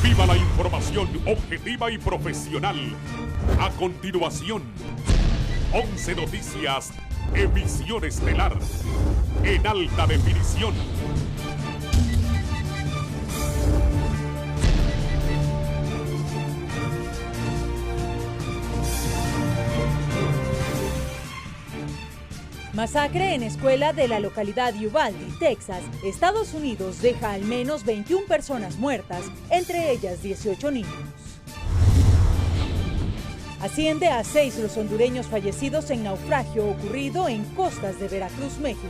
Viva la información objetiva y profesional. A continuación, 11 Noticias, emisión estelar, en alta definición. Masacre en escuela de la localidad Uvalde, Texas, Estados Unidos deja al menos 21 personas muertas, entre ellas 18 niños. Asciende a 6 los hondureños fallecidos en naufragio ocurrido en costas de Veracruz, México.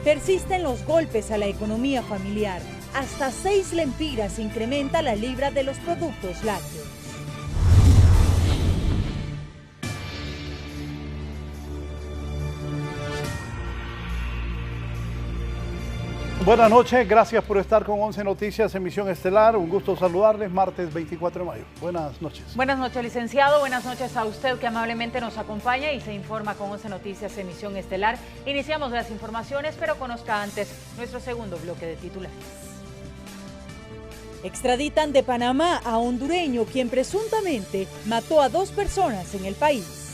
Persisten los golpes a la economía familiar. Hasta 6 lempiras incrementa la libra de los productos lácteos. Buenas noches, gracias por estar con 11 Noticias, emisión estelar. Un gusto saludarles, martes 24 de mayo. Buenas noches. Buenas noches, licenciado. Buenas noches a usted que amablemente nos acompaña y se informa con 11 Noticias, emisión estelar. Iniciamos las informaciones, pero conozca antes nuestro segundo bloque de titulares. Extraditan de Panamá a hondureño quien presuntamente mató a 2 personas en el país.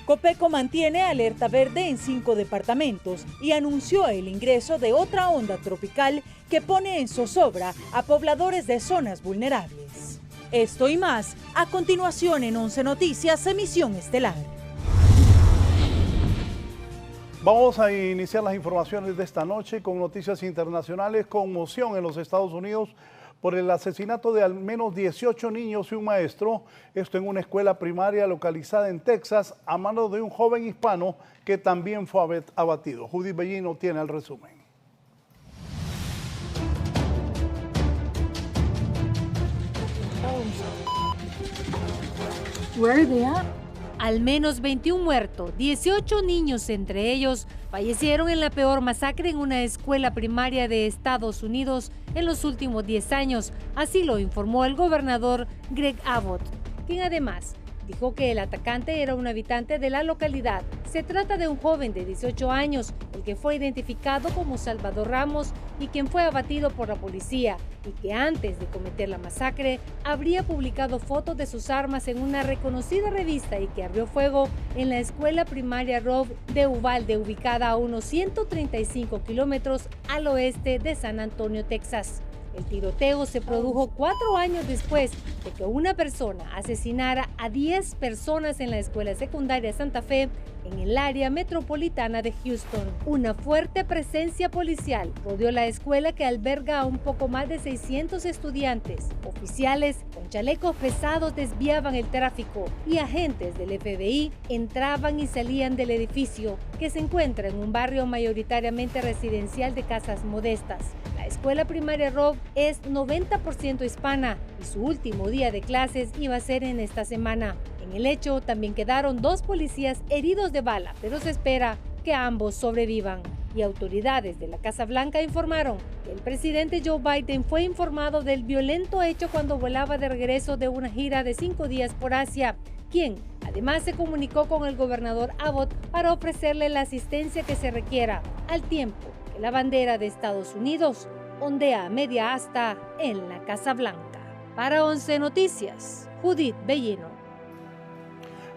Copeco mantiene alerta verde en 5 departamentos y anunció el ingreso de otra onda tropical que pone en zozobra a pobladores de zonas vulnerables. Esto y más a continuación en 11 Noticias, emisión estelar. Vamos a iniciar las informaciones de esta noche con noticias internacionales. Conmoción en los Estados Unidos por el asesinato de al menos 18 niños y un maestro, esto en una escuela primaria localizada en Texas, a mano de un joven hispano que también fue abatido. Judith Bellino tiene el resumen. Where are they at? Al menos 21 muertos, 18 niños entre ellos, fallecieron en la peor masacre en una escuela primaria de Estados Unidos en los últimos 10 años, así lo informó el gobernador Greg Abbott, quien además dijo que el atacante era un habitante de la localidad. Se trata de un joven de 18 años, el que fue identificado como Salvador Ramos y quien fue abatido por la policía, y que antes de cometer la masacre habría publicado fotos de sus armas en una reconocida revista y que abrió fuego en la escuela primaria Robb de Uvalde, ubicada a unos 135 kilómetros al oeste de San Antonio, Texas. El tiroteo se produjo 4 años después de que una persona asesinara a 10 personas en la escuela secundaria Santa Fe en el área metropolitana de Houston. Una fuerte presencia policial rodeó la escuela que alberga a un poco más de 600 estudiantes. Oficiales con chalecos pesados desviaban el tráfico y agentes del FBI entraban y salían del edificio, que se encuentra en un barrio mayoritariamente residencial de casas modestas. La escuela primaria Robb es 90% hispana y su último día de clases iba a ser en esta semana. En el hecho también quedaron 2 policías heridos de bala, pero se espera que ambos sobrevivan. Y autoridades de la Casa Blanca informaron que el presidente Joe Biden fue informado del violento hecho cuando volaba de regreso de una gira de 5 días por Asia, quien además se comunicó con el gobernador Abbott para ofrecerle la asistencia que se requiera, al tiempo que la bandera de Estados Unidos ondea a media asta en la Casa Blanca. Para 11 Noticias, Judith Bellino.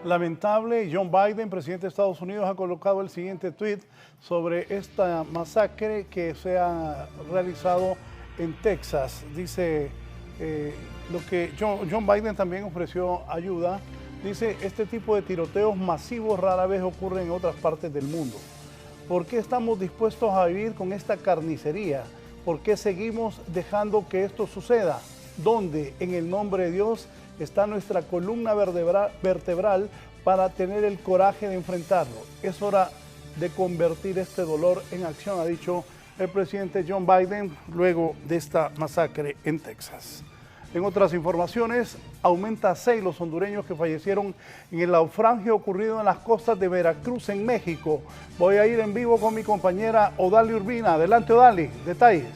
Lamentable, John Biden, presidente de Estados Unidos, ha colocado el siguiente tuit sobre esta masacre que se ha realizado en Texas. Dice lo que John Biden también ofreció ayuda. Dice, este tipo de tiroteos masivos rara vez ocurren en otras partes del mundo. ¿Por qué estamos dispuestos a vivir con esta carnicería? ¿Por qué seguimos dejando que esto suceda? ¿Dónde, en el nombre de Dios, está nuestra columna vertebral para tener el coraje de enfrentarlo? Es hora de convertir este dolor en acción, ha dicho el presidente John Biden luego de esta masacre en Texas. En otras informaciones, aumenta a 6 los hondureños que fallecieron en el naufragio ocurrido en las costas de Veracruz, en México. Voy a ir en vivo con mi compañera Odaly Urbina. Adelante, Odaly, detalles.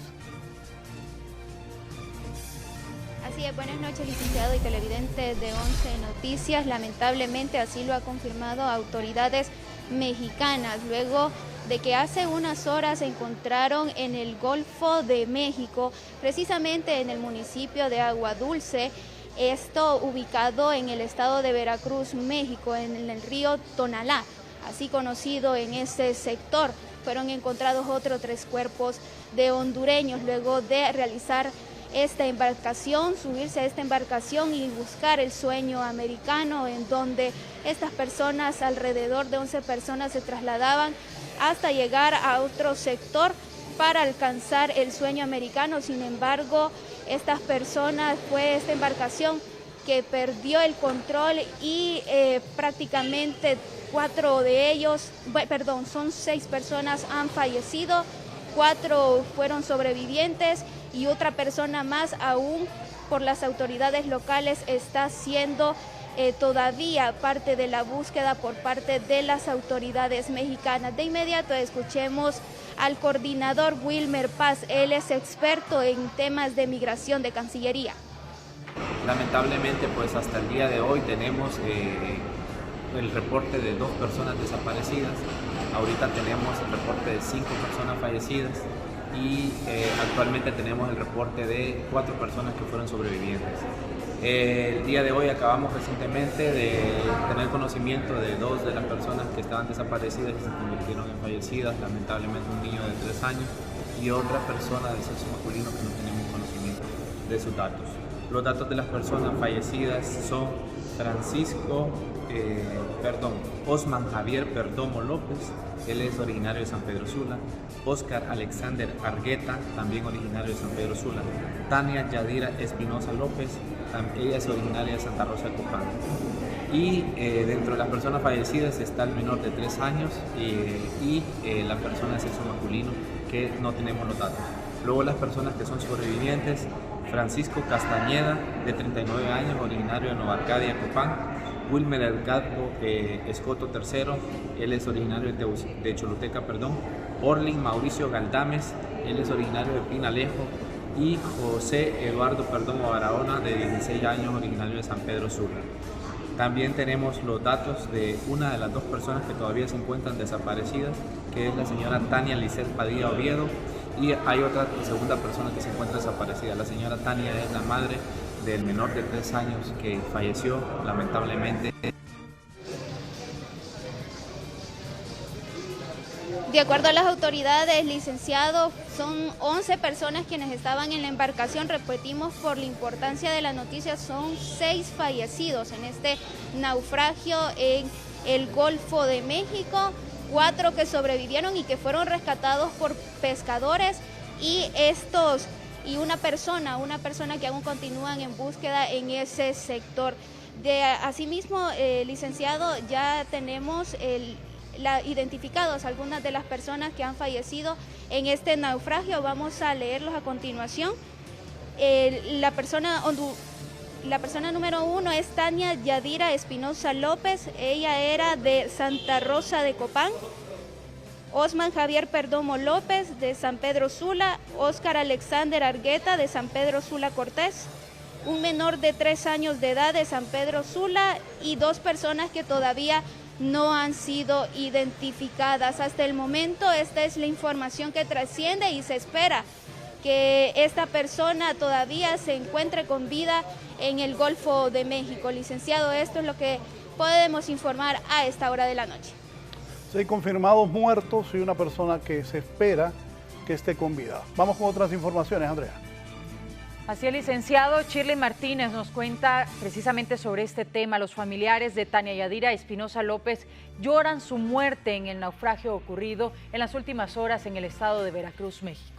Así es, buenas noches, licenciado y televidentes de 11 Noticias. Lamentablemente así lo ha confirmado autoridades mexicanas luego de que hace unas horas se encontraron en el Golfo de México, precisamente en el municipio de Agua Dulce, esto ubicado en el estado de Veracruz, México, en el río Tonalá, así conocido en ese sector. Fueron encontrados otros 3 cuerpos de hondureños luego de realizar esta embarcación, subirse a esta embarcación y buscar el sueño americano, en donde estas personas, alrededor de 11 personas, se trasladaban hasta llegar a otro sector para alcanzar el sueño americano. Sin embargo, estas personas, fue esta embarcación que perdió el control y prácticamente 4 de ellos, son 6 personas han fallecido, 4 fueron sobrevivientes y otra persona más aún por las autoridades locales está siendo todavía parte de la búsqueda por parte de las autoridades mexicanas. De inmediato escuchemos al coordinador Wilmer Paz, él es experto en temas de migración de Cancillería. Lamentablemente, pues hasta el día de hoy tenemos el reporte de 2 personas desaparecidas. Ahorita tenemos el reporte de 5 personas fallecidas y actualmente tenemos el reporte de 4 personas que fueron sobrevivientes. El día de hoy acabamos recientemente de tener conocimiento de 2 de las personas que estaban desaparecidas y se convirtieron en fallecidas, lamentablemente un niño de 3 años y otra persona de sexo masculino que no tenemos conocimiento de sus datos. Los datos de las personas fallecidas son Osman Javier Perdomo López, él es originario de San Pedro Sula. Oscar Alexander Argueta, también originario de San Pedro Sula. Tania Yadira Espinosa López, ella es originaria de Santa Rosa de Copán. Y dentro de las personas fallecidas está el menor de 3 años y la persona de sexo masculino, que no tenemos los datos. Luego las personas que son sobrevivientes: Francisco Castañeda, de 39 años, originario de Nueva Arcadia, Copán. Wilmer Edgardo Escoto III, él es originario de Choluteca, Orlin Mauricio Galdames, él es originario de Pinalejo. Y José Eduardo Perdomo Barahona, de 16 años, originario de San Pedro Sula. También tenemos los datos de una de las 2 personas que todavía se encuentran desaparecidas, que es la señora Tania Lisset Padilla Oviedo, y hay otra segunda persona que se encuentra desaparecida. La señora Tania es la madre del menor de 3 años que falleció lamentablemente. De acuerdo a las autoridades, licenciado, son 11 personas quienes estaban en la embarcación. Repetimos, por la importancia de la noticia, son 6 fallecidos en este naufragio en el Golfo de México, 4 que sobrevivieron y que fueron rescatados por pescadores y una persona que aún continúan en búsqueda en ese sector. Asimismo, licenciado, ya tenemos identificados algunas de las personas que han fallecido en este naufragio. Vamos a leerlos a continuación. La persona número 1 es Tania Yadira Espinosa López, ella era de Santa Rosa de Copán. Osman Javier Perdomo López, de San Pedro Sula. Oscar Alexander Argueta, de San Pedro Sula Cortés. Un menor de 3 años de edad, de San Pedro Sula, y 2 personas que todavía no han sido identificadas. Hasta el momento esta es la información que trasciende y se espera que esta persona todavía se encuentre con vida en el Golfo de México. Licenciado, esto es lo que podemos informar a esta hora de la noche. 6 confirmados muertos y una persona que se espera que esté con vida. Vamos con otras informaciones, Andrea. Así es, licenciado. Shirley Martínez nos cuenta precisamente sobre este tema. Los familiares de Tania Yadira Espinosa López lloran su muerte en el naufragio ocurrido en las últimas horas en el estado de Veracruz, México.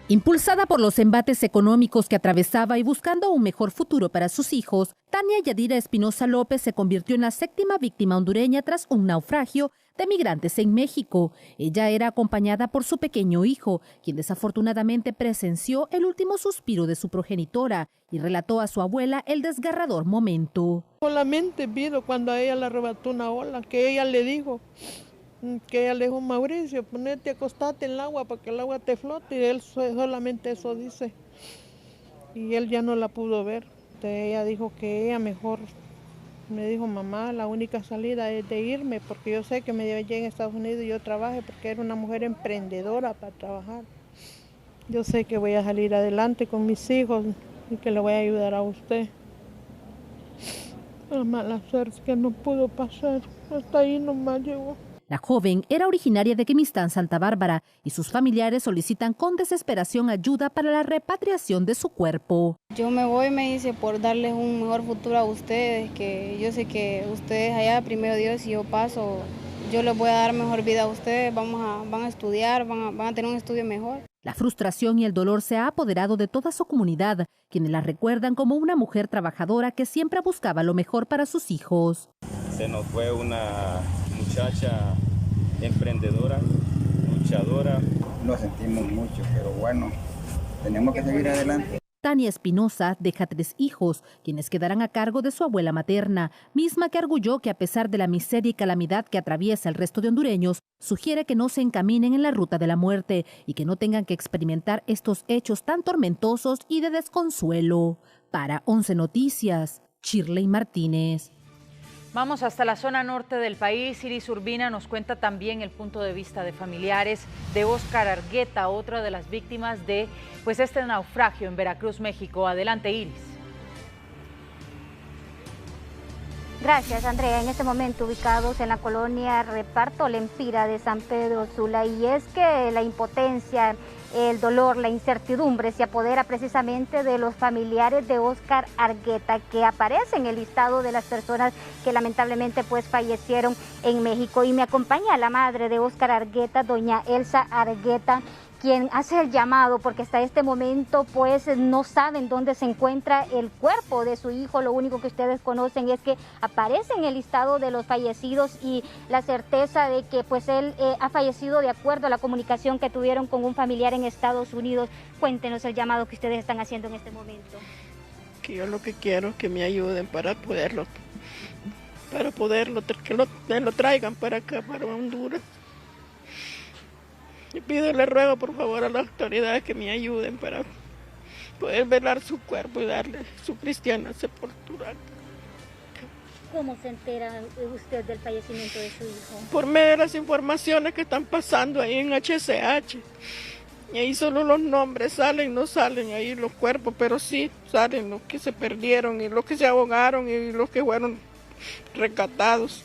Impulsada por los embates económicos que atravesaba y buscando un mejor futuro para sus hijos, Tania Yadira Espinosa López se convirtió en la 7ª víctima hondureña tras un naufragio de migrantes en México. Ella era acompañada por su pequeño hijo, quien desafortunadamente presenció el último suspiro de su progenitora y relató a su abuela el desgarrador momento. Solamente vi cuando a ella le arrebató una ola, que ella le dijo, Mauricio, ponete, acostate en el agua para que el agua te flote, y él solamente eso dice. Y él ya no la pudo ver. Entonces ella dijo que ella mejor Me dijo, mamá, la única salida es de irme, porque yo sé que me llegué en Estados Unidos y yo trabaje, porque era una mujer emprendedora para trabajar. Yo sé que voy a salir adelante con mis hijos y que le voy a ayudar a usted. La mala suerte que no pudo pasar, hasta ahí nomás llegó. La joven era originaria de Quemistán, Santa Bárbara, y sus familiares solicitan con desesperación ayuda para la repatriación de su cuerpo. Yo me voy, me dice, por darles un mejor futuro a ustedes, que yo sé que ustedes allá, primero Dios, si yo paso, yo les voy a dar mejor vida a ustedes, van a estudiar, van a tener un estudio mejor. La frustración y el dolor se ha apoderado de toda su comunidad, quienes la recuerdan como una mujer trabajadora que siempre buscaba lo mejor para sus hijos. Se nos fue una muchacha emprendedora, luchadora. Lo sentimos mucho, pero bueno, tenemos que seguir adelante. Tania Espinosa deja 3 hijos, quienes quedarán a cargo de su abuela materna, misma que arguyó que a pesar de la miseria y calamidad que atraviesa el resto de hondureños, sugiere que no se encaminen en la ruta de la muerte y que no tengan que experimentar estos hechos tan tormentosos y de desconsuelo. Para 11 Noticias, Shirley Martínez. Vamos hasta la zona norte del país. Iris Urbina nos cuenta también el punto de vista de familiares de Óscar Argueta, otra de las víctimas de este naufragio en Veracruz, México. Adelante, Iris. Gracias, Andrea. En este momento ubicados en la colonia Reparto Lempira de San Pedro Sula, y es que la impotencia, el dolor, la incertidumbre se apodera precisamente de los familiares de Óscar Argueta, que aparece en el listado de las personas que lamentablemente fallecieron en México. Y me acompaña la madre de Óscar Argueta, doña Elsa Argueta, quien hace el llamado porque hasta este momento no saben dónde se encuentra el cuerpo de su hijo. Lo único que ustedes conocen es que aparece en el listado de los fallecidos y la certeza de que él ha fallecido de acuerdo a la comunicación que tuvieron con un familiar en Estados Unidos. Cuéntenos el llamado que ustedes están haciendo en este momento. Que yo lo que quiero es que me ayuden para poderlo que lo traigan para acá, para Honduras. Y le ruego por favor a las autoridades que me ayuden para poder velar su cuerpo y darle su cristiana sepultura. ¿Cómo se entera usted del fallecimiento de su hijo? Por medio de las informaciones que están pasando ahí en HCH. Y ahí solo los nombres salen, no salen ahí los cuerpos, pero sí salen los que se perdieron y los que se ahogaron y los que fueron rescatados.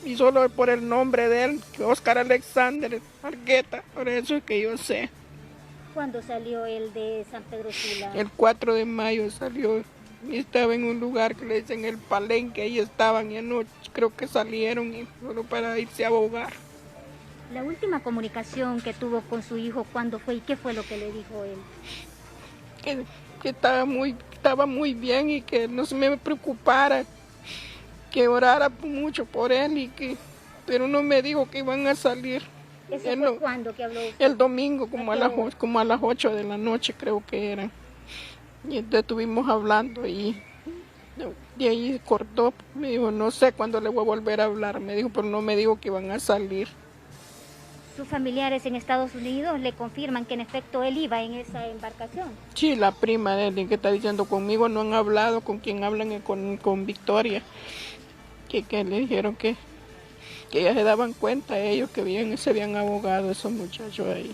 Y solo por el nombre de él, Óscar Alexander Argueta, por eso es que yo sé. ¿Cuándo salió el de San Pedro Sula? El 4 de mayo salió, y estaba en un lugar que le dicen el Palenque, ahí estaban y anoche creo que salieron solo para irse a ahogar. La última comunicación que tuvo con su hijo, ¿cuándo fue y qué fue lo que le dijo él? Que estaba muy bien y que no se me preocupara, que orara mucho por él, pero no me dijo que iban a salir. ¿Eso fue cuándo que habló usted? El domingo, como a las 8 de la noche creo que era. Y entonces estuvimos hablando y ahí cortó. Me dijo, no sé cuándo le voy a volver a hablar. Me dijo, pero no me dijo que iban a salir. ¿Sus familiares en Estados Unidos le confirman que en efecto él iba en esa embarcación? Sí, la prima de él que está diciendo conmigo no han hablado, con quien hablan con Victoria. Que le dijeron que ya se daban cuenta ellos que se habían ahogado esos muchachos ahí.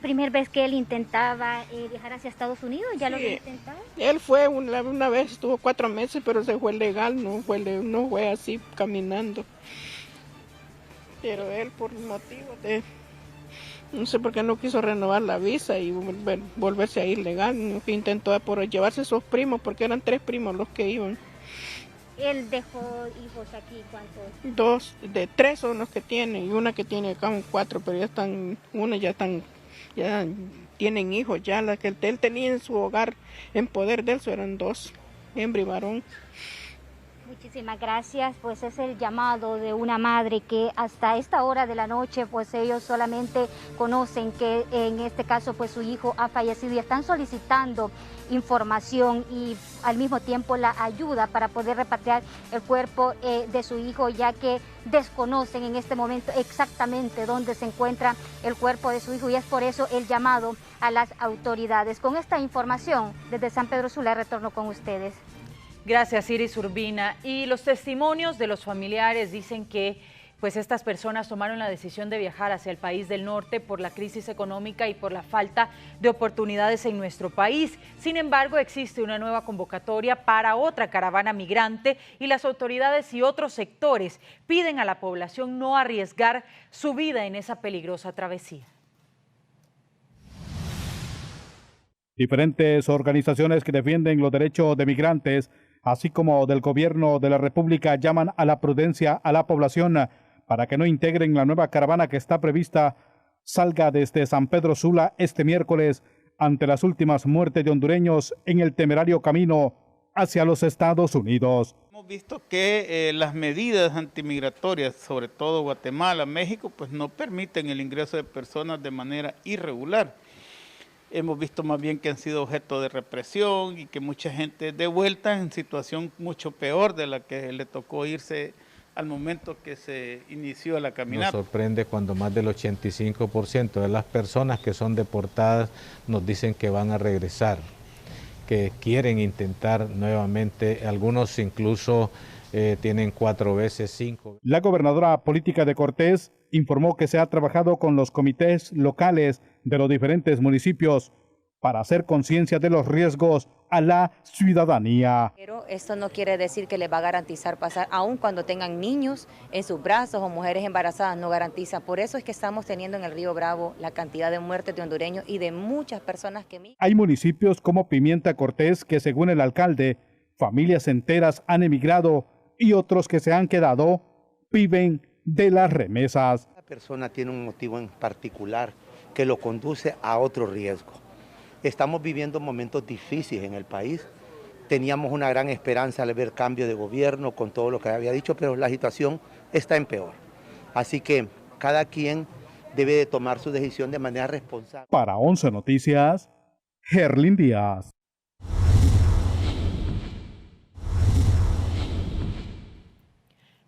¿Primera vez que él intentaba viajar hacia Estados Unidos? ¿Ya lo había intentado? Él fue una vez, estuvo 4 meses, pero se fue legal, no fue así caminando. Pero él por motivo de, no sé por qué no quiso renovar la visa y volverse a ir legal, intentó por llevarse a sus primos, porque eran 3 primos los que iban. ¿Él dejó hijos aquí? ¿Cuántos? 3 son los que tiene y una que tiene acá 4, pero ya tienen hijos ya. Las que él tenía en su hogar, en poder de él, eran 2, hembra y varón. Muchísimas gracias. Es el llamado de una madre que hasta esta hora de la noche ellos solamente conocen que en este caso su hijo ha fallecido y están solicitando información y al mismo tiempo la ayuda para poder repatriar el cuerpo de su hijo, ya que desconocen en este momento exactamente dónde se encuentra el cuerpo de su hijo, y es por eso el llamado a las autoridades. Con esta información desde San Pedro Sula retorno con ustedes. Gracias, Iris Urbina. Y los testimonios de los familiares dicen que pues estas personas tomaron la decisión de viajar hacia el país del norte por la crisis económica y por la falta de oportunidades en nuestro país. Sin embargo, existe una nueva convocatoria para otra caravana migrante y las autoridades y otros sectores piden a la población no arriesgar su vida en esa peligrosa travesía. Diferentes organizaciones que defienden los derechos de migrantes, así como del gobierno de la República, llaman a la prudencia a la población para que no integren la nueva caravana que está prevista salga desde San Pedro Sula este miércoles ante las últimas muertes de hondureños en el temerario camino hacia los Estados Unidos. Hemos visto que las medidas antimigratorias, sobre todo Guatemala, México, pues no permiten el ingreso de personas de manera irregular. Hemos visto más bien que han sido objeto de represión y que mucha gente de vuelta en situación mucho peor de la que le tocó irse al momento que se inició la caminata. Nos sorprende cuando más del 85% de las personas que son deportadas nos dicen que van a regresar, que quieren intentar nuevamente, algunos incluso tienen 4 veces, 5. La gobernadora política de Cortés informó que se ha trabajado con los comités locales de los diferentes municipios para hacer conciencia de los riesgos a la ciudadanía. Pero esto no quiere decir que les va a garantizar pasar, aun cuando tengan niños en sus brazos o mujeres embarazadas, no garantiza. Por eso es que estamos teniendo en el Río Bravo la cantidad de muertes de hondureños y de muchas personas que migran. Hay municipios como Pimienta Cortés que, según el alcalde, familias enteras han emigrado y otros que se han quedado viven de las remesas. La persona tiene un motivo en particular que lo conduce a otro riesgo. Estamos viviendo momentos difíciles en el país. Teníamos una gran esperanza al ver cambio de gobierno con todo lo que había dicho, pero la situación está en peor. Así que cada quien debe de tomar su decisión de manera responsable. Para 11 Noticias, Gerlin Díaz.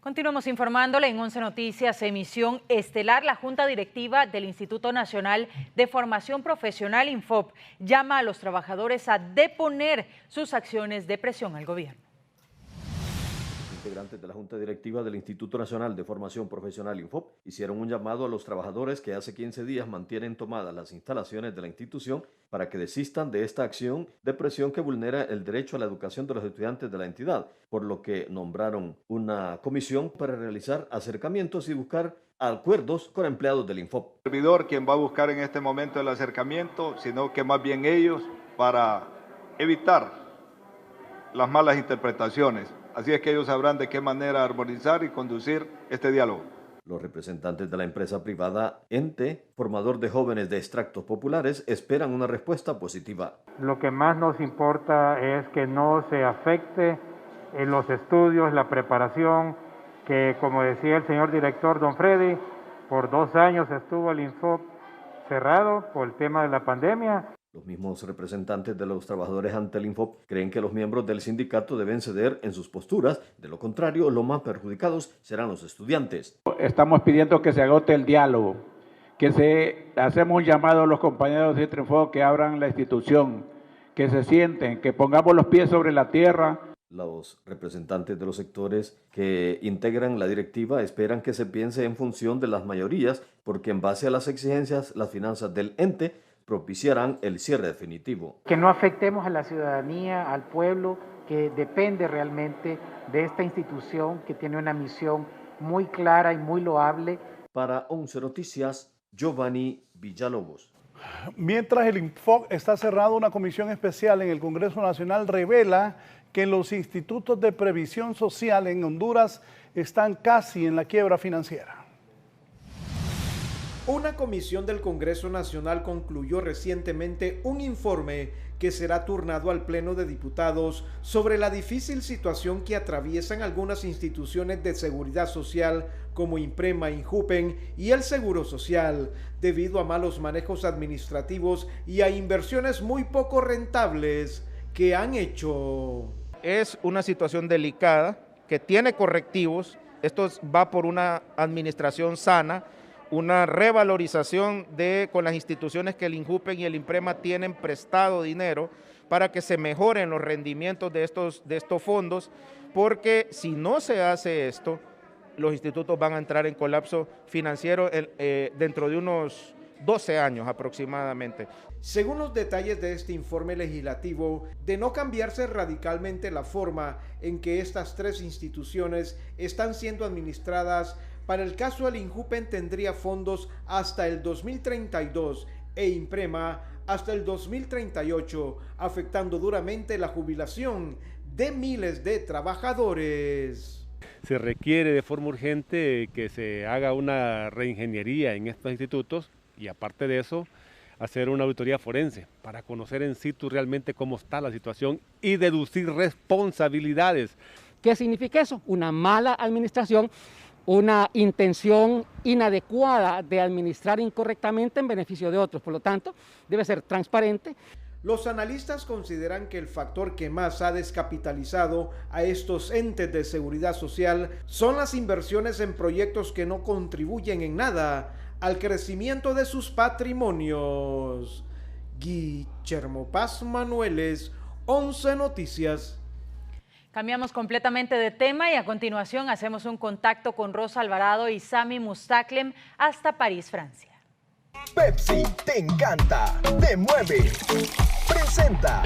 Continuamos informándole en 11 Noticias, emisión estelar. La Junta Directiva del Instituto Nacional de Formación Profesional, INFOP, llama a los trabajadores a deponer sus acciones de presión al gobierno. Integrantes de la Junta Directiva del Instituto Nacional de Formación Profesional INFOP hicieron un llamado a los trabajadores que hace 15 días mantienen tomadas las instalaciones de la institución para que desistan de esta acción de presión que vulnera el derecho a la educación de los estudiantes de la entidad, por lo que nombraron una comisión para realizar acercamientos y buscar acuerdos con empleados del INFOP. El servidor quien va a buscar en este momento el acercamiento, sino que más bien ellos para evitar las malas interpretaciones. Así es que ellos sabrán de qué manera armonizar y conducir este diálogo. Los representantes de la empresa privada Ente, formador de jóvenes de extractos populares, esperan una respuesta positiva. Lo que más nos importa es que no se afecte en los estudios, la preparación, que como decía el señor director don Freddy, por 2 años estuvo el INFOP cerrado por el tema de la pandemia. Los mismos representantes de los trabajadores ante el INFOP creen que los miembros del sindicato deben ceder en sus posturas, de lo contrario, los más perjudicados serán los estudiantes. Estamos pidiendo que se agote el diálogo, hacemos un llamado a los compañeros de INFOP que abran la institución, que se sienten, que pongamos los pies sobre la tierra. Los representantes de los sectores que integran la directiva esperan que se piense en función de las mayorías, porque en base a las exigencias, las finanzas del ente propiciarán el cierre definitivo. Que no afectemos a la ciudadanía, al pueblo, que depende realmente de esta institución que tiene una misión muy clara y muy loable. Para 11 Noticias, Giovanni Villalobos. Mientras el INFOP está cerrado, una comisión especial en el Congreso Nacional revela que los institutos de previsión social en Honduras están casi en la quiebra financiera. Una comisión del Congreso Nacional concluyó recientemente un informe que será turnado al Pleno de Diputados sobre la difícil situación que atraviesan algunas instituciones de seguridad social como INPREMA, INJUPEN y el Seguro Social, debido a malos manejos administrativos y a inversiones muy poco rentables que han hecho. Es una situación delicada que tiene correctivos. Esto va por una administración sana, una revalorización con las instituciones que el INJUPEN y el INPREMA tienen prestado dinero, para que se mejoren los rendimientos de estos fondos, porque si no se hace esto, los institutos van a entrar en colapso financiero dentro de unos 12 años aproximadamente. Según los detalles de este informe legislativo, de no cambiarse radicalmente la forma en que estas tres instituciones están siendo administradas, para el caso el INJUPEN tendría fondos hasta el 2032 e INPREMA hasta el 2038, afectando duramente la jubilación de miles de trabajadores. Se requiere de forma urgente que se haga una reingeniería en estos institutos y aparte de eso, hacer una auditoría forense para conocer en situ realmente cómo está la situación y deducir responsabilidades. ¿Qué significa eso? Una mala administración, una intención inadecuada de administrar incorrectamente en beneficio de otros. Por lo tanto, debe ser transparente. Los analistas consideran que el factor que más ha descapitalizado a estos entes de seguridad social son las inversiones en proyectos que no contribuyen en nada al crecimiento de sus patrimonios. Guillermo Paz Manueles, 11 Noticias. Cambiamos completamente de tema y a continuación hacemos un contacto con Rosa Alvarado y Sami Mustaklem hasta París, Francia. Pepsi te encanta, te mueve, presenta.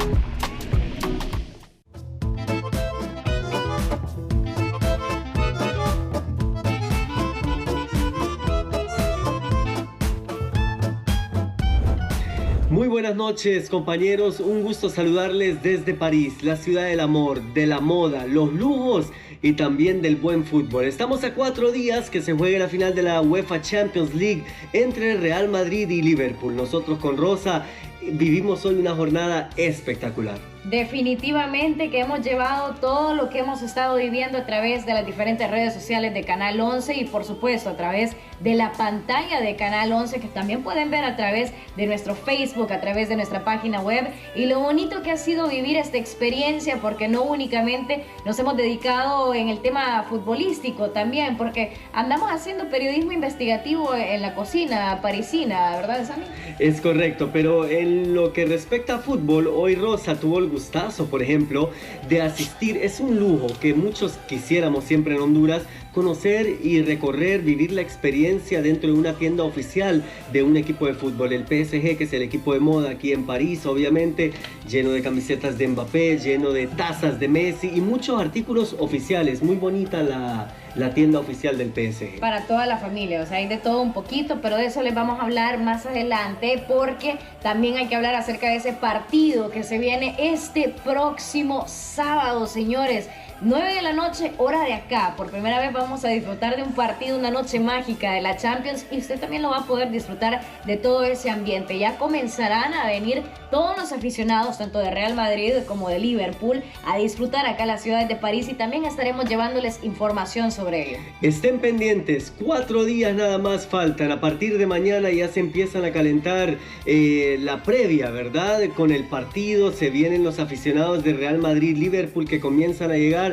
Muy buenas noches, compañeros, un gusto saludarles desde París, la ciudad del amor, de la moda, los lujos y también del buen fútbol. Estamos a 4 días que se juegue la final de la UEFA Champions League entre Real Madrid y Liverpool. Nosotros con Rosa vivimos hoy una jornada espectacular. Definitivamente que hemos llevado todo lo que hemos estado viviendo a través de las diferentes redes sociales de Canal 11 y por supuesto a través de la pantalla de Canal 11 que también pueden ver a través de nuestro Facebook, a través de nuestra página web, y lo bonito que ha sido vivir esta experiencia porque no únicamente nos hemos dedicado en el tema futbolístico también, porque andamos haciendo periodismo investigativo en la cocina parisina, ¿verdad, Sammy? Es correcto, pero en lo que respecta a fútbol, hoy Rosa tuvo el gustazo, por ejemplo, de asistir. Es un lujo que muchos quisiéramos siempre en Honduras, conocer y recorrer, vivir la experiencia dentro de una tienda oficial de un equipo de fútbol, el PSG, que es el equipo de moda aquí en París, obviamente, lleno de camisetas de Mbappé, lleno de tazas de Messi y muchos artículos oficiales. Muy bonita la tienda oficial del PSG. Para toda la familia, o sea, hay de todo un poquito, pero de eso les vamos a hablar más adelante porque también hay que hablar acerca de ese partido que se viene este próximo sábado, señores. 9 de la noche, hora de acá. Por primera vez vamos a disfrutar de un partido, una noche mágica de la Champions, y usted también lo va a poder disfrutar de todo ese ambiente. Ya comenzarán a venir todos los aficionados, tanto de Real Madrid como de Liverpool, a disfrutar acá en las ciudades de París, y también estaremos llevándoles información sobre ello. Estén pendientes, 4 días nada más faltan. A partir de mañana ya se empiezan a calentar la previa, ¿verdad? Con el partido se vienen los aficionados de Real Madrid-Liverpool que comienzan a llegar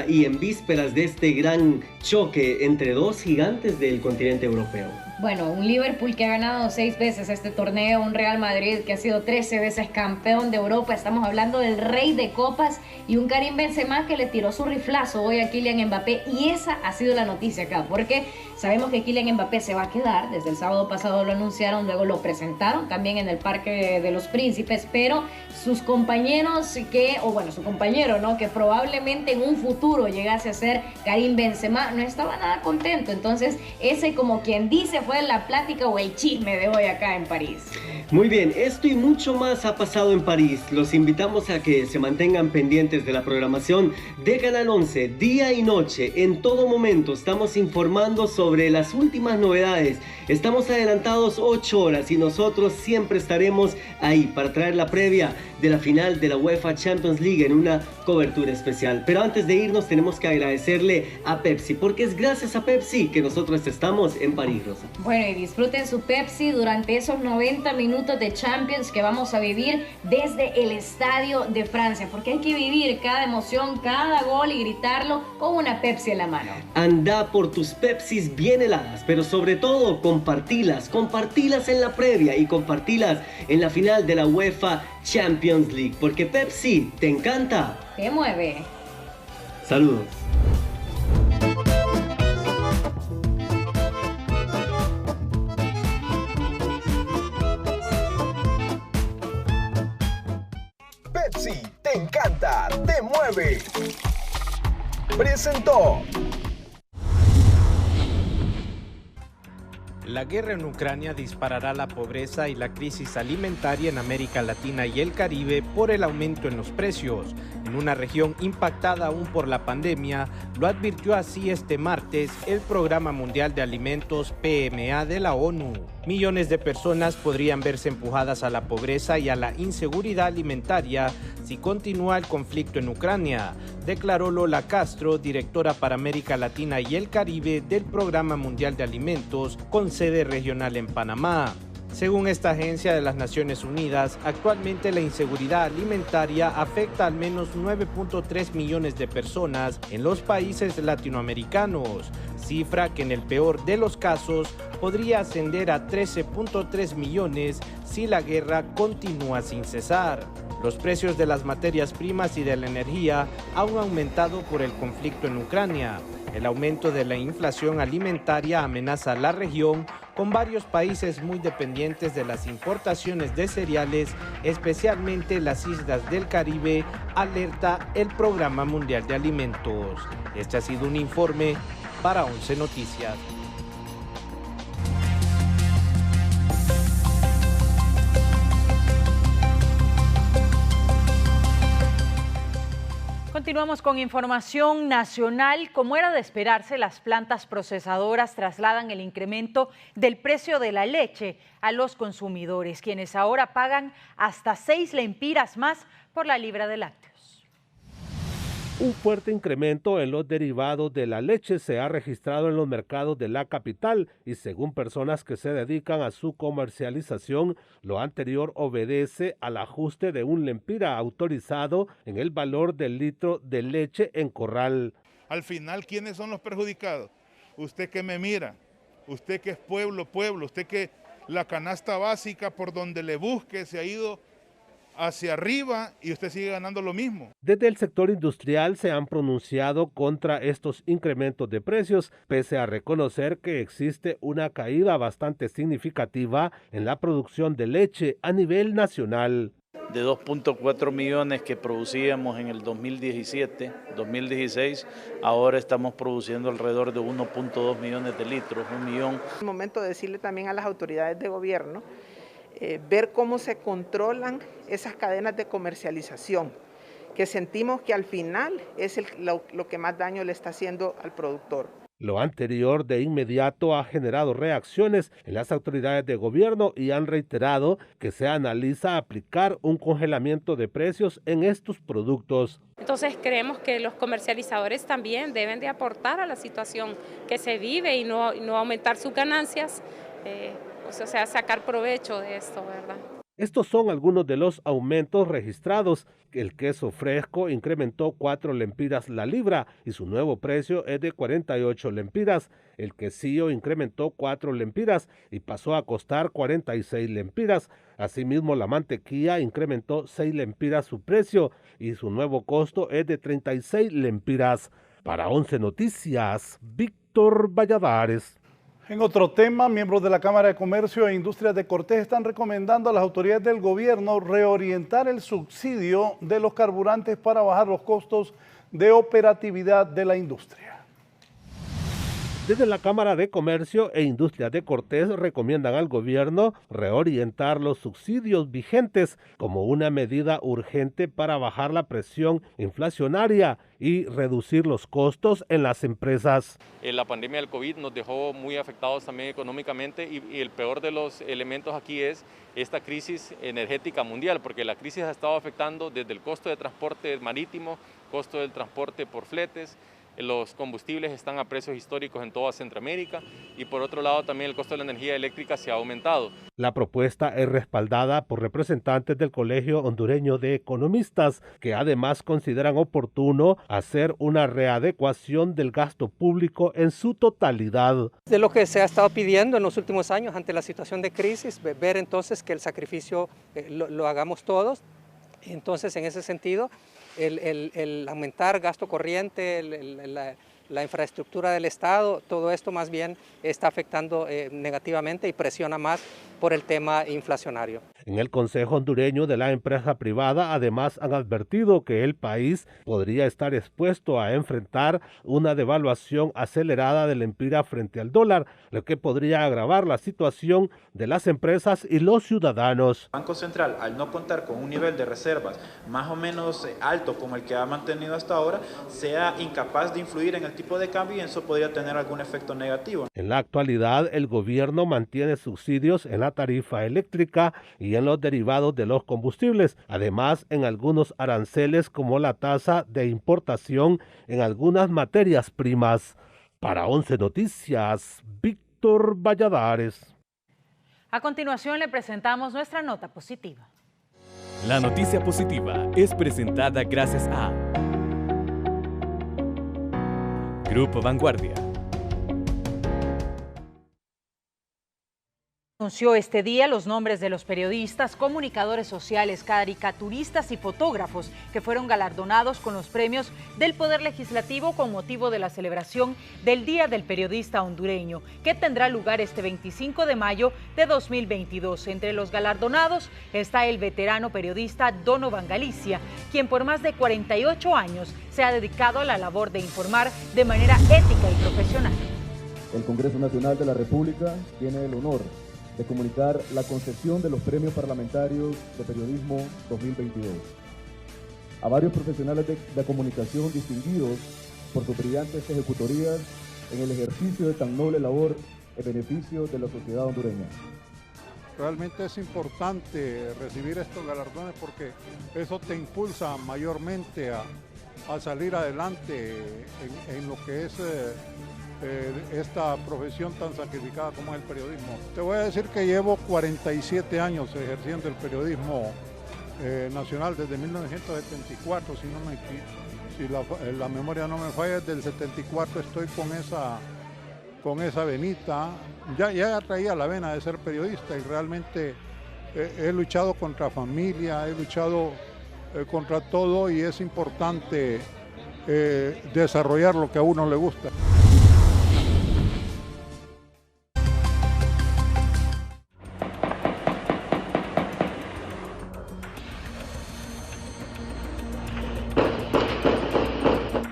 y en vísperas de este gran choque entre dos gigantes del continente europeo. Bueno, un Liverpool que ha ganado 6 veces este torneo, un Real Madrid que ha sido 13 veces campeón de Europa, estamos hablando del rey de copas, y un Karim Benzema que le tiró su riflazo hoy a Kylian Mbappé, y esa ha sido la noticia acá, porque sabemos que Kylian Mbappé se va a quedar, desde el sábado pasado lo anunciaron, luego lo presentaron también en el Parque de los Príncipes, pero sus compañeros su compañero, ¿no?, que probablemente en un futuro llegase a ser Karim Benzema, no estaba nada contento. Entonces ese, como quien dice, fue la plática o el chisme de hoy acá en París. Muy bien, esto y mucho más ha pasado en París. Los invitamos a que se mantengan pendientes de la programación de Canal 11, día y noche. En todo momento estamos informando sobre las últimas novedades. Estamos adelantados 8 horas y nosotros siempre estaremos ahí para traer la previa de la final de la UEFA Champions League en una cobertura especial. Pero antes de irnos tenemos que agradecerle a Pepsi, porque es gracias a Pepsi que nosotros estamos en París, Rosa. Bueno, y disfruten su Pepsi durante esos 90 minutos de Champions que vamos a vivir desde el Estadio de Francia, porque hay que vivir cada emoción, cada gol y gritarlo con una Pepsi en la mano. Anda por tus Pepsis bien heladas, pero sobre todo compartilas en la previa y compartilas en la final de la UEFA Champions League, porque Pepsi te encanta. Te mueve. Saludos. Pepsi te encanta, te mueve. Presentó. La guerra en Ucrania disparará la pobreza y la crisis alimentaria en América Latina y el Caribe por el aumento en los precios. En una región impactada aún por la pandemia, lo advirtió así este martes el Programa Mundial de Alimentos PMA de la ONU. Millones de personas podrían verse empujadas a la pobreza y a la inseguridad alimentaria si continúa el conflicto en Ucrania, declaró Lola Castro, directora para América Latina y el Caribe del Programa Mundial de Alimentos con sede regional en Panamá. Según esta agencia de las Naciones Unidas, actualmente la inseguridad alimentaria afecta al menos 9.3 millones de personas en los países latinoamericanos, cifra que en el peor de los casos podría ascender a 13.3 millones si la guerra continúa sin cesar. Los precios de las materias primas y de la energía han aumentado por el conflicto en Ucrania. El aumento de la inflación alimentaria amenaza a la región, con varios países muy dependientes de las importaciones de cereales, especialmente las islas del Caribe, alerta el Programa Mundial de Alimentos. Este ha sido un informe para 11 Noticias. Continuamos con información nacional. Como era de esperarse, las plantas procesadoras trasladan el incremento del precio de la leche a los consumidores, quienes ahora pagan hasta 6 lempiras más por la libra de lácteos. Un fuerte incremento en los derivados de la leche se ha registrado en los mercados de la capital y según personas que se dedican a su comercialización, lo anterior obedece al ajuste de un lempira autorizado en el valor del litro de leche en corral. Al final, ¿quiénes son los perjudicados? Usted que me mira, usted que es pueblo, usted que la canasta básica por donde le busque se ha ido hacia arriba y usted sigue ganando lo mismo. Desde el sector industrial se han pronunciado contra estos incrementos de precios, pese a reconocer que existe una caída bastante significativa en la producción de leche a nivel nacional. De 2.4 millones que producíamos en el 2017-2016, ahora estamos produciendo alrededor de 1.2 millones de litros, 1 millón. Es el momento de decirle también a las autoridades de gobierno ver cómo se controlan esas cadenas de comercialización, que sentimos que al final es lo que más daño le está haciendo al productor. Lo anterior de inmediato ha generado reacciones en las autoridades de gobierno y han reiterado que se analiza aplicar un congelamiento de precios en estos productos. Entonces creemos que los comercializadores también deben de aportar a la situación que se vive y no aumentar sus ganancias, o sea, sacar provecho de esto, ¿verdad? Estos son algunos de los aumentos registrados. El queso fresco incrementó 4 lempiras la libra y su nuevo precio es de 48 lempiras. El quesillo incrementó 4 lempiras y pasó a costar 46 lempiras. Asimismo, la mantequilla incrementó 6 lempiras su precio y su nuevo costo es de 36 lempiras. Para 11 Noticias, Víctor Valladares. En otro tema, miembros de la Cámara de Comercio e Industrias de Cortés están recomendando a las autoridades del gobierno reorientar el subsidio de los carburantes para bajar los costos de operatividad de la industria. Desde la Cámara de Comercio e Industrias de Cortés recomiendan al gobierno reorientar los subsidios vigentes como una medida urgente para bajar la presión inflacionaria y reducir los costos en las empresas. La pandemia del COVID nos dejó muy afectados también económicamente y el peor de los elementos aquí es esta crisis energética mundial, porque la crisis ha estado afectando desde el costo de transporte marítimo, costo del transporte por fletes, los combustibles están a precios históricos en toda Centroamérica y por otro lado también el costo de la energía eléctrica se ha aumentado. La propuesta es respaldada por representantes del Colegio Hondureño de Economistas, que además consideran oportuno hacer una readecuación del gasto público en su totalidad. De lo que se ha estado pidiendo en los últimos años ante la situación de crisis, ver entonces que el sacrificio lo hagamos todos. Entonces, en ese sentido, el aumentar gasto corriente, la infraestructura del Estado, todo esto más bien está afectando negativamente y presiona más por el tema inflacionario. En el Consejo Hondureño de la Empresa Privada, además, han advertido que el país podría estar expuesto a enfrentar una devaluación acelerada de la lempira frente al dólar, lo que podría agravar la situación de las empresas y los ciudadanos. El Banco Central, al no contar con un nivel de reservas más o menos alto como el que ha mantenido hasta ahora, sea incapaz de influir en el tipo de cambio y eso podría tener algún efecto negativo. En la actualidad, el gobierno mantiene subsidios en la tarifa eléctrica y en los derivados de los combustibles, además en algunos aranceles como la tasa de importación en algunas materias primas. Para 11 Noticias, Víctor Valladares. A continuación le presentamos nuestra nota positiva. La noticia positiva es presentada gracias a Grupo Vanguardia. Anunció este día los nombres de los periodistas, comunicadores sociales, caricaturistas y fotógrafos que fueron galardonados con los premios del Poder Legislativo con motivo de la celebración del Día del Periodista Hondureño, que tendrá lugar este 25 de mayo de 2022. Entre los galardonados está el veterano periodista Donovan Galicia, quien por más de 48 años se ha dedicado a la labor de informar de manera ética y profesional. El Congreso Nacional de la República tiene el honor de comunicar la concesión de los premios parlamentarios de periodismo 2022 a varios profesionales de comunicación distinguidos por sus brillantes ejecutorías en el ejercicio de tan noble labor en beneficio de la sociedad hondureña. Realmente es importante recibir estos galardones porque eso te impulsa mayormente a salir adelante en lo que es esta profesión tan sacrificada como es el periodismo. Te voy a decir que llevo 47 años ejerciendo el periodismo nacional desde 1974, si la memoria no me falla, desde el 74 estoy con esa venita. Ya traía la vena de ser periodista y realmente he luchado contra familia, he luchado contra todo y es importante desarrollar lo que a uno le gusta.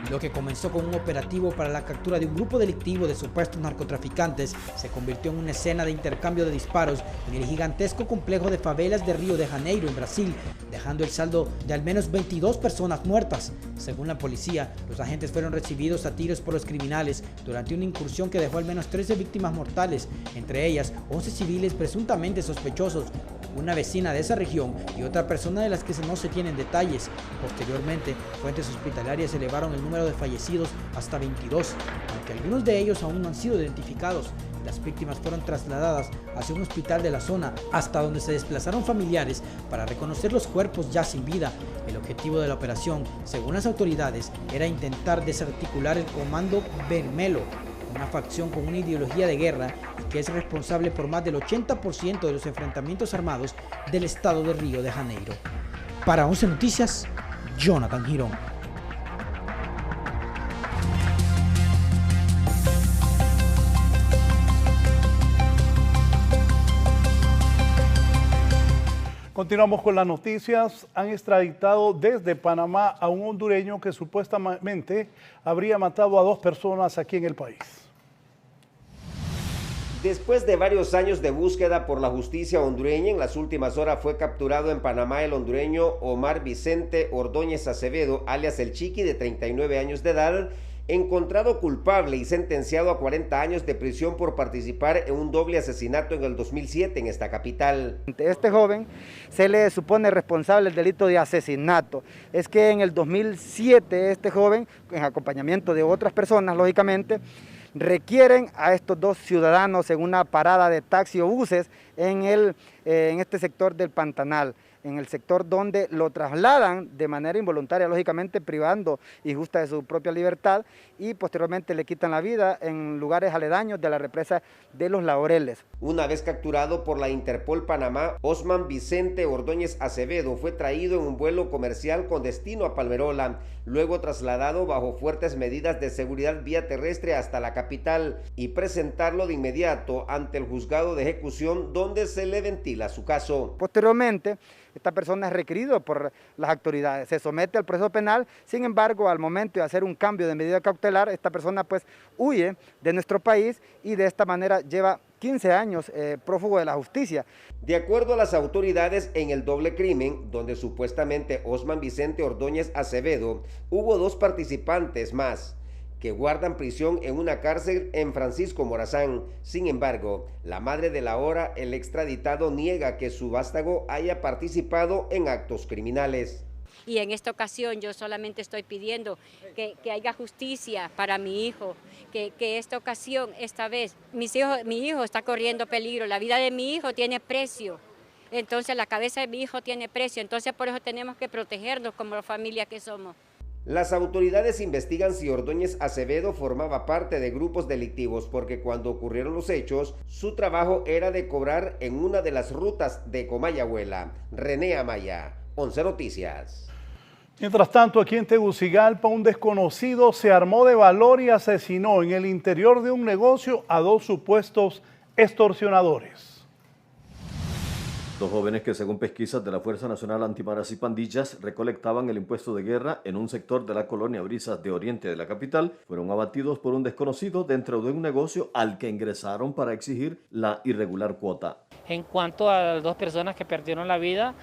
Lo que comenzó con un operativo para la captura de un grupo delictivo de supuestos narcotraficantes se convirtió en una escena de intercambio de disparos en el gigantesco complejo de favelas de Río de Janeiro, en Brasil, dejando el saldo de al menos 22 personas muertas. Según la policía, los agentes fueron recibidos a tiros por los criminales durante una incursión que dejó al menos 13 víctimas mortales, entre ellas 11 civiles presuntamente sospechosos, una vecina de esa región y otra persona de las que no se tienen detalles. Posteriormente, fuentes hospitalarias elevaron el número de fallecidos hasta 22, aunque algunos de ellos aún no han sido identificados. Las víctimas fueron trasladadas hacia un hospital de la zona, hasta donde se desplazaron familiares para reconocer los cuerpos ya sin vida. El objetivo de la operación, según las autoridades, era intentar desarticular el Comando Vermelho, una facción con una ideología de guerra y que es responsable por más del 80% de los enfrentamientos armados del estado de Río de Janeiro. Para 11 Noticias, Jonathan Girón. Continuamos con las noticias. Han extraditado desde Panamá a un hondureño que supuestamente habría matado a 2 personas aquí en el país. Después de varios años de búsqueda por la justicia hondureña, en las últimas horas fue capturado en Panamá el hondureño Omar Vicente Ordóñez Acevedo, alias El Chiqui, de 39 años de edad, encontrado culpable y sentenciado a 40 años de prisión por participar en un doble asesinato en el 2007 en esta capital. Este joven se le supone responsable del delito de asesinato. Es que en el 2007 este joven, en acompañamiento de otras personas, lógicamente, requieren a estos dos ciudadanos en una parada de taxi o buses en este sector del Pantanal, en el sector donde lo trasladan de manera involuntaria, lógicamente privando injusta de su propia libertad, y posteriormente le quitan la vida en lugares aledaños de la represa de Los Laureles. Una vez capturado por la Interpol Panamá, Osman Vicente Ordóñez Acevedo fue traído en un vuelo comercial con destino a Palmerola, luego trasladado bajo fuertes medidas de seguridad vía terrestre hasta la capital y presentarlo de inmediato ante el juzgado de ejecución, donde se le ventila su caso. Posteriormente, esta persona es requerido por las autoridades, se somete al proceso penal. Sin embargo, al momento de hacer un cambio de medida cautelar, esta persona pues huye de nuestro país y de esta manera lleva 15 años prófugo de la justicia. De acuerdo a las autoridades, en el doble crimen, donde supuestamente Osman Vicente Ordóñez Acevedo, hubo 2 participantes más que guardan prisión en una cárcel en Francisco Morazán. Sin embargo, la madre de la hora, el extraditado, niega que su vástago haya participado en actos criminales. Y en esta ocasión yo solamente estoy pidiendo que haya justicia para mi hijo, que esta ocasión, esta vez, mi hijo está corriendo peligro, la vida de mi hijo tiene precio, entonces la cabeza de mi hijo tiene precio, entonces por eso tenemos que protegernos como la familia que somos. Las autoridades investigan si Ordóñez Acevedo formaba parte de grupos delictivos, porque cuando ocurrieron los hechos, su trabajo era de cobrar en una de las rutas de Comayagüela. René Amaya, 11 Noticias. Mientras tanto, aquí en Tegucigalpa, un desconocido se armó de valor y asesinó en el interior de un negocio a 2 supuestos extorsionadores. 2 jóvenes que, según pesquisas de la Fuerza Nacional Antimaras y Pandillas, recolectaban el impuesto de guerra en un sector de la colonia Brisas de Oriente de la capital, fueron abatidos por un desconocido dentro de un negocio al que ingresaron para exigir la irregular cuota. En cuanto a las 2 personas que perdieron la vida,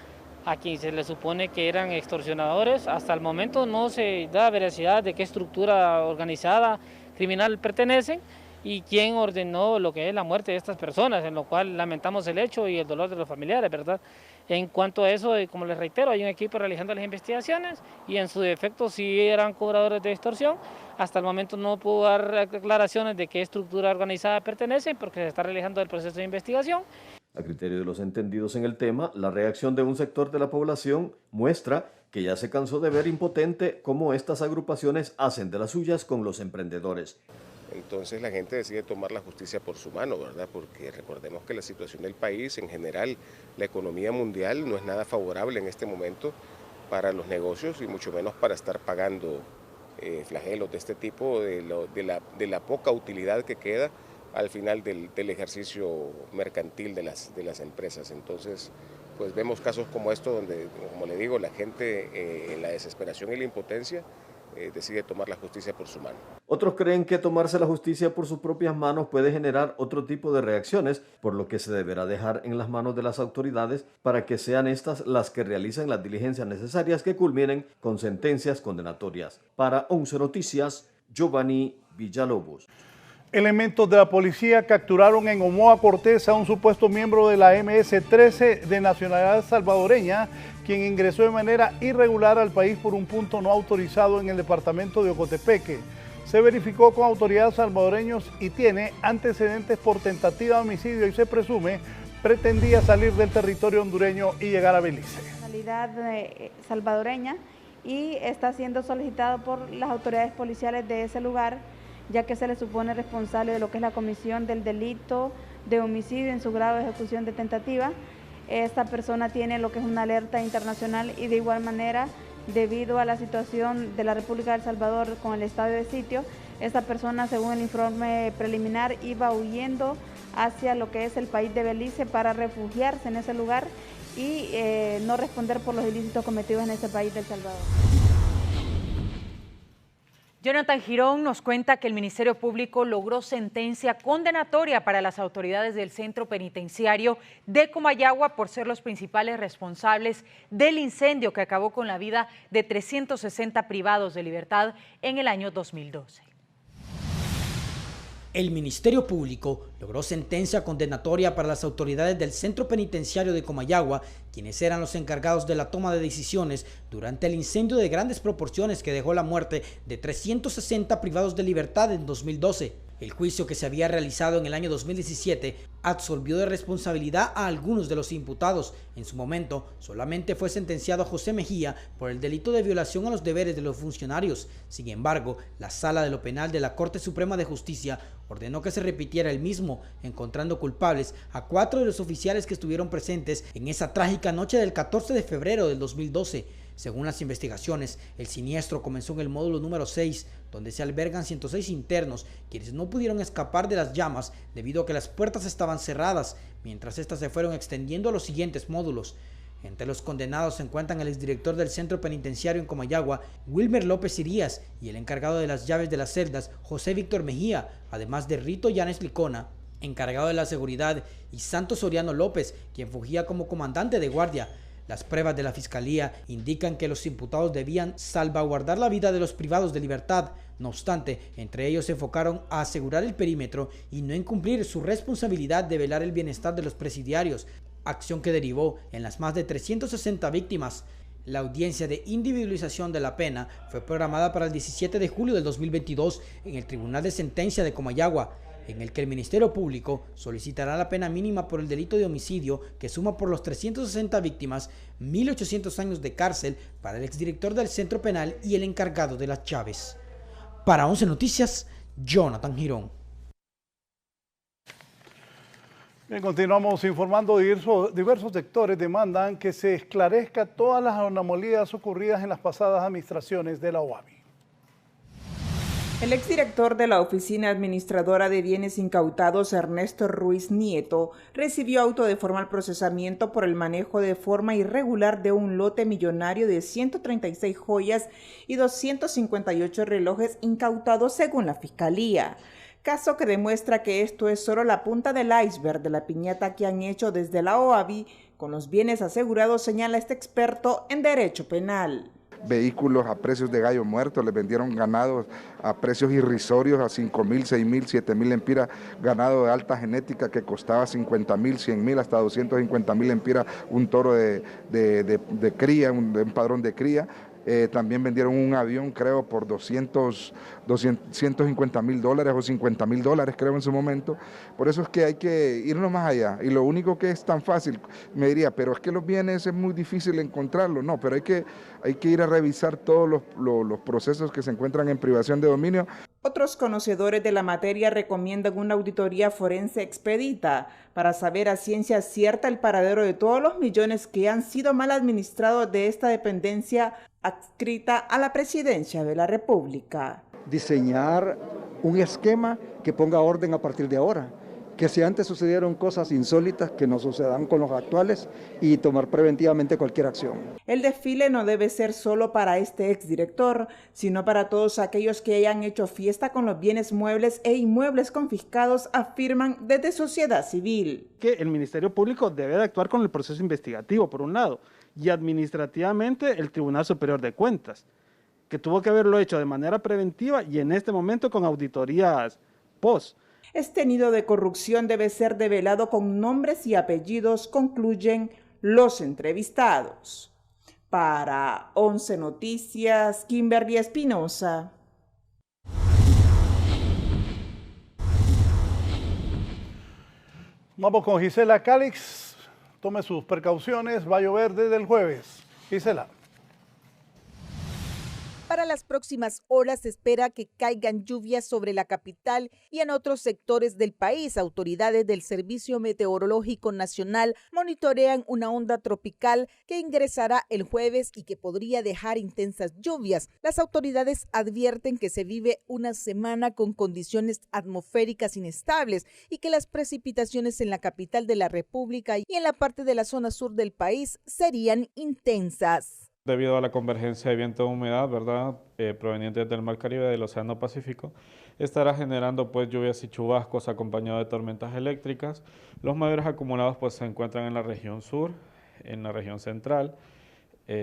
a quien se le supone que eran extorsionadores, hasta el momento no se da veracidad de qué estructura organizada criminal pertenecen y quién ordenó lo que es la muerte de estas personas, en lo cual lamentamos el hecho y el dolor de los familiares, ¿verdad? En cuanto a eso, como les reitero, hay un equipo realizando las investigaciones y en su defecto sí eran cobradores de extorsión. Hasta el momento no puedo dar aclaraciones de qué estructura organizada pertenecen porque se está realizando el proceso de investigación. A criterio de los entendidos en el tema, la reacción de un sector de la población muestra que ya se cansó de ver impotente cómo estas agrupaciones hacen de las suyas con los emprendedores. Entonces la gente decide tomar la justicia por su mano, ¿verdad? Porque recordemos que la situación del país, en general, la economía mundial no es nada favorable en este momento para los negocios y mucho menos para estar pagando flagelos de este tipo, de la poca utilidad que queda al final del ejercicio mercantil de las empresas. Entonces, pues vemos casos como estos donde, como le digo, la gente en la desesperación y la impotencia decide tomar la justicia por su mano. Otros creen que tomarse la justicia por sus propias manos puede generar otro tipo de reacciones, por lo que se deberá dejar en las manos de las autoridades para que sean estas las que realicen las diligencias necesarias que culminen con sentencias condenatorias. Para 11 Noticias, Giovanni Villalobos. Elementos de la policía capturaron en Omoa Cortés a un supuesto miembro de la MS-13 de nacionalidad salvadoreña, quien ingresó de manera irregular al país por un punto no autorizado en el departamento de Ocotepeque. Se verificó con autoridades salvadoreños y tiene antecedentes por tentativa de homicidio y se presume pretendía salir del territorio hondureño y llegar a Belice. Nacionalidad salvadoreña y está siendo solicitado por las autoridades policiales de ese lugar, ya que se le supone responsable de lo que es la comisión del delito de homicidio en su grado de ejecución de tentativa. Esta persona tiene lo que es una alerta internacional y de igual manera, debido a la situación de la República de El Salvador con el estado de sitio, esta persona, según el informe preliminar, iba huyendo hacia lo que es el país de Belice para refugiarse en ese lugar y no responder por los ilícitos cometidos en ese país de El Salvador. Jonathan Girón nos cuenta que el Ministerio Público logró sentencia condenatoria para las autoridades del centro penitenciario de Comayagua por ser los principales responsables del incendio que acabó con la vida de 360 privados de libertad en el año 2012. El Ministerio Público logró sentencia condenatoria para las autoridades del Centro Penitenciario de Comayagua, quienes eran los encargados de la toma de decisiones durante el incendio de grandes proporciones que dejó la muerte de 360 privados de libertad en 2012. El juicio, que se había realizado en el año 2017, absolvió de responsabilidad a algunos de los imputados. En su momento, solamente fue sentenciado José Mejía por el delito de violación a los deberes de los funcionarios. Sin embargo, la Sala de lo Penal de la Corte Suprema de Justicia ordenó que se repitiera el mismo, encontrando culpables a 4 de los oficiales que estuvieron presentes en esa trágica noche del 14 de febrero del 2012. Según las investigaciones, el siniestro comenzó en el módulo número 6, donde se albergan 106 internos, quienes no pudieron escapar de las llamas debido a que las puertas estaban cerradas, mientras estas se fueron extendiendo a los siguientes módulos. Entre los condenados se encuentran el exdirector del Centro Penitenciario en Comayagua, Wilmer López Irías, y el encargado de las llaves de las celdas, José Víctor Mejía, además de Rito Llanes Licona, encargado de la seguridad, y Santos Soriano López, quien fungía como comandante de guardia. Las pruebas de la Fiscalía indican que los imputados debían salvaguardar la vida de los privados de libertad. No obstante, entre ellos se enfocaron a asegurar el perímetro y no incumplir su responsabilidad de velar el bienestar de los presidiarios, acción que derivó en las más de 360 víctimas. La audiencia de individualización de la pena fue programada para el 17 de julio del 2022 en el Tribunal de Sentencia de Comayagua, en el que el Ministerio Público solicitará la pena mínima por el delito de homicidio, que suma por los 360 víctimas 1.800 años de cárcel para el exdirector del Centro Penal y el encargado de las llaves. Para 11 Noticias, Jonathan Girón. Bien, continuamos informando. Diversos sectores demandan que se esclarezca todas las anomalías ocurridas en las pasadas administraciones de la OAVI. El exdirector de la Oficina Administradora de Bienes Incautados, Ernesto Ruiz Nieto, recibió auto de formal procesamiento por el manejo de forma irregular de un lote millonario de 136 joyas y 258 relojes incautados según la Fiscalía. Caso que demuestra que esto es solo la punta del iceberg de la piñata que han hecho desde la OAVI con los bienes asegurados, señala este experto en derecho penal. Vehículos a precios de gallo muerto, les vendieron ganados a precios irrisorios, a 5.000, 6.000, 7.000 lempiras, ganado de alta genética que costaba 50.000, 100.000, hasta 250.000 lempiras, un toro de cría, un padrón de cría. También vendieron un avión, creo, por $150.000 o $50.000, creo, en su momento. Por eso es que hay que irnos más allá. Y lo único que es tan fácil, me diría, pero es que los bienes es muy difícil encontrarlos. No, pero hay que ir a revisar todos los procesos que se encuentran en privación de dominio. Otros conocedores de la materia recomiendan una auditoría forense expedita para saber a ciencia cierta el paradero de todos los millones que han sido mal administrados de esta dependencia adscrita a la Presidencia de la República. Diseñar un esquema que ponga orden a partir de ahora, que si antes sucedieron cosas insólitas que no sucedan con los actuales y tomar preventivamente cualquier acción. El desfile no debe ser solo para este exdirector, sino para todos aquellos que hayan hecho fiesta con los bienes muebles e inmuebles confiscados, afirman desde sociedad civil. Que el Ministerio Público debe de actuar con el proceso investigativo, por un lado, y administrativamente el Tribunal Superior de Cuentas, que tuvo que haberlo hecho de manera preventiva y en este momento con auditorías post. Este nido de corrupción debe ser develado con nombres y apellidos, concluyen los entrevistados. Para 11 Noticias, Kimberly Espinosa. Vamos con Gisela Calix. Tome sus precauciones, va a llover desde el jueves. Gisela. Para las próximas horas se espera que caigan lluvias sobre la capital y en otros sectores del país. Autoridades del Servicio Meteorológico Nacional monitorean una onda tropical que ingresará el jueves y que podría dejar intensas lluvias. Las autoridades advierten que se vive una semana con condiciones atmosféricas inestables y que las precipitaciones en la capital de la República y en la parte de la zona sur del país serían intensas. Debido a la convergencia de viento de humedad, ¿verdad? Provenientes del Mar Caribe y del Océano Pacífico, estará generando pues lluvias y chubascos acompañados de tormentas eléctricas. Los mayores acumulados pues se encuentran en la región sur, en la región central,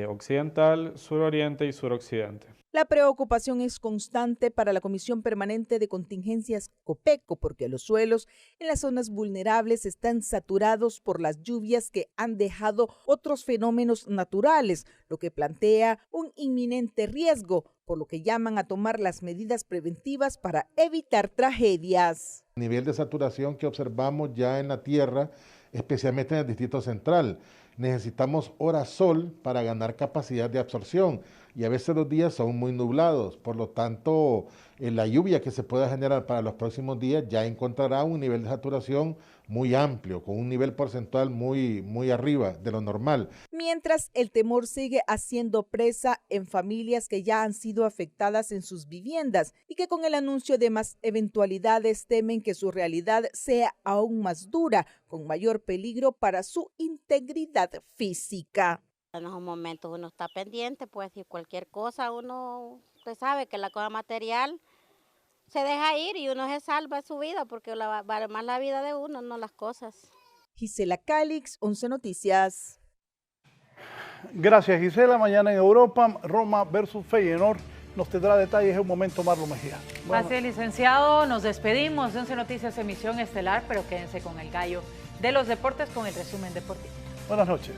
occidental, suroriente y suroccidente. La preocupación es constante para la Comisión Permanente de Contingencias COPECO porque los suelos en las zonas vulnerables están saturados por las lluvias que han dejado otros fenómenos naturales, lo que plantea un inminente riesgo, por lo que llaman a tomar las medidas preventivas para evitar tragedias. El nivel de saturación que observamos ya en la tierra, especialmente en el Distrito Central. Necesitamos horas sol para ganar capacidad de absorción y a veces los días son muy nublados, por lo tanto la lluvia que se pueda generar para los próximos días ya encontrará un nivel de saturación muy amplio, con un nivel porcentual muy arriba de lo normal. Mientras el temor sigue haciendo presa en familias que ya han sido afectadas en sus viviendas y que con el anuncio de más eventualidades temen que su realidad sea aún más dura, con mayor peligro para su integridad física. En esos momentos uno está pendiente, pues si cualquier cosa usted sabe que la cosa material se deja ir y uno se salva su vida porque vale más la vida de uno, no las cosas. Gisela Calix, 11 Noticias. Gracias, Gisela. Mañana en Europa, Roma versus Feyenoord. Nos tendrá detalles en un momento Marlo Mejía. Así es, licenciado. Nos despedimos de 11 Noticias, emisión estelar, pero quédense con el gallo de los deportes con el resumen deportivo. Buenas noches.